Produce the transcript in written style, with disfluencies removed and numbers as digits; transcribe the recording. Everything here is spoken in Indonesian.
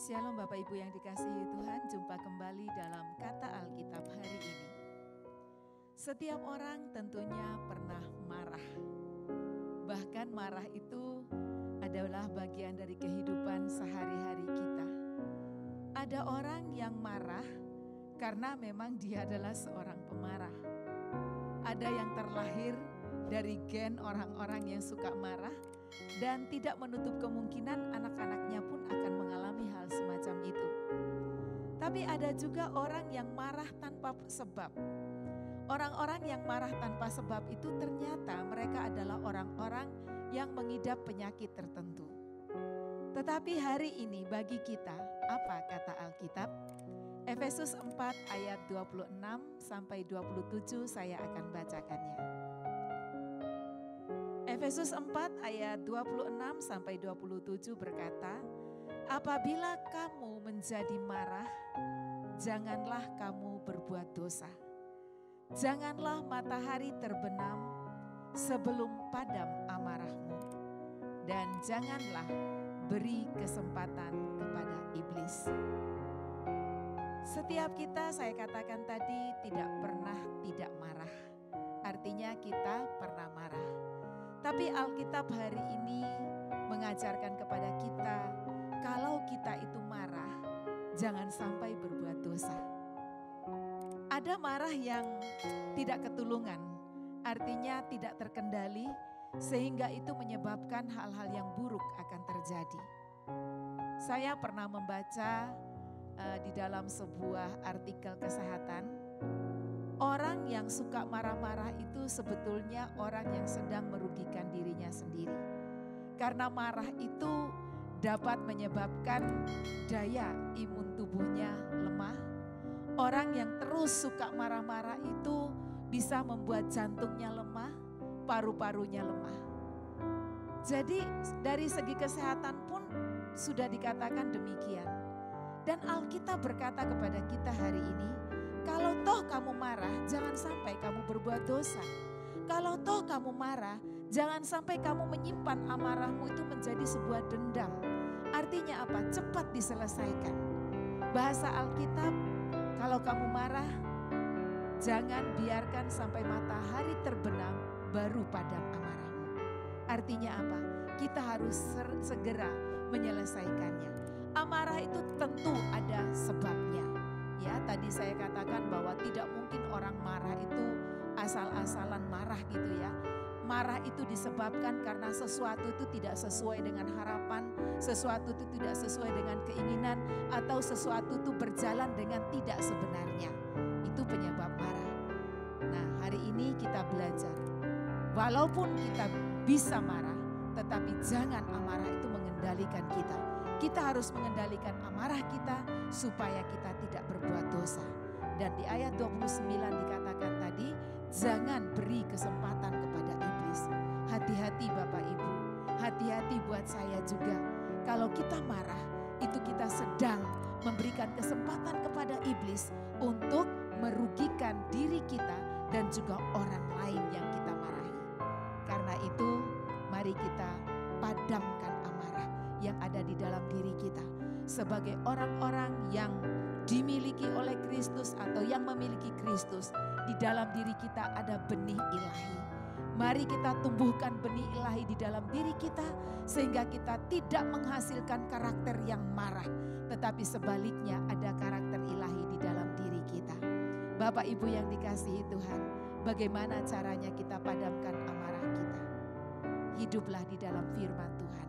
Shalom Bapak Ibu yang dikasihi Tuhan, jumpa kembali dalam Kata Alkitab hari ini. Setiap orang tentunya pernah marah. Bahkan marah itu adalah bagian dari kehidupan sehari-hari kita. Ada orang yang marah karena memang dia adalah seorang pemarah. Ada yang terlahir dari gen orang-orang yang suka marah dan tidak menutup kemungkinan anak-anaknya pun akan mengalami hal semacam itu. Tapi ada juga orang yang marah tanpa sebab. Orang-orang yang marah tanpa sebab itu ternyata mereka adalah orang-orang yang mengidap penyakit tertentu. Tetapi hari ini bagi kita, apa kata Alkitab? Efesus 4 ayat 26 sampai 27 saya akan bacakannya. Efesus 4 ayat 26 sampai 27 berkata, apabila kamu menjadi marah, janganlah kamu berbuat dosa. Janganlah matahari terbenam sebelum padam amarahmu. Dan janganlah beri kesempatan kepada iblis. Setiap kita, saya katakan tadi, tidak pernah tidak marah. Artinya kita pernah marah. Tapi Alkitab hari ini mengajarkan kepada kita, kalau kita itu marah, jangan sampai berbuat dosa. Ada marah yang tidak ketulungan, artinya tidak terkendali, sehingga itu menyebabkan hal-hal yang buruk akan terjadi. Saya pernah membaca di dalam sebuah artikel kesehatan, orang yang suka marah-marah itu sebetulnya orang yang sedang merugikan dirinya sendiri. Karena marah itu dapat menyebabkan daya imun tubuhnya lemah. Orang yang terus suka marah-marah itu bisa membuat jantungnya lemah, paru-parunya lemah. Jadi dari segi kesehatan pun sudah dikatakan demikian. Dan Alkitab berkata kepada kita hari ini, kalau toh kamu marah, jangan sampai kamu berbuat dosa. Kalau toh kamu marah, jangan sampai kamu menyimpan amarahmu itu menjadi sebuah dendam. Artinya apa? Cepat diselesaikan. Bahasa Alkitab, kalau kamu marah, jangan biarkan sampai matahari terbenam baru padam amarahmu. Artinya apa? Kita harus segera menyelesaikannya. Amarah itu tentu ada sebabnya. Ya, tadi saya katakan bahwa tidak mungkin orang marah itu asal-asalan marah gitu ya. Marah itu disebabkan karena sesuatu itu tidak sesuai dengan harapan, sesuatu itu tidak sesuai dengan keinginan, atau sesuatu itu berjalan dengan tidak sebenarnya. Itu penyebab marah. Nah, hari ini kita belajar, walaupun kita bisa marah, tetapi jangan amarah itu mengendalikan kita. Kita harus mengendalikan amarah kita supaya kita tidak berbuat dosa. Dan di ayat 29 dikatakan tadi, jangan beri kesempatan kepada iblis. Hati-hati Bapak Ibu, hati-hati buat saya juga. Kalau kita marah, itu kita sedang memberikan kesempatan kepada iblis untuk merugikan diri kita dan juga orang lain yang kita marahi. Karena itu, mari kita padamkan amarah yang ada di dalam diri kita. Sebagai orang-orang yang dimiliki oleh Kristus atau yang memiliki Kristus, di dalam diri kita ada benih ilahi. Mari kita tumbuhkan benih ilahi di dalam diri kita sehingga kita tidak menghasilkan karakter yang marah, tetapi sebaliknya ada karakter ilahi di dalam diri kita. Bapak Ibu yang dikasihi Tuhan, bagaimana caranya kita padamkan amarah kita? Hiduplah di dalam firman Tuhan.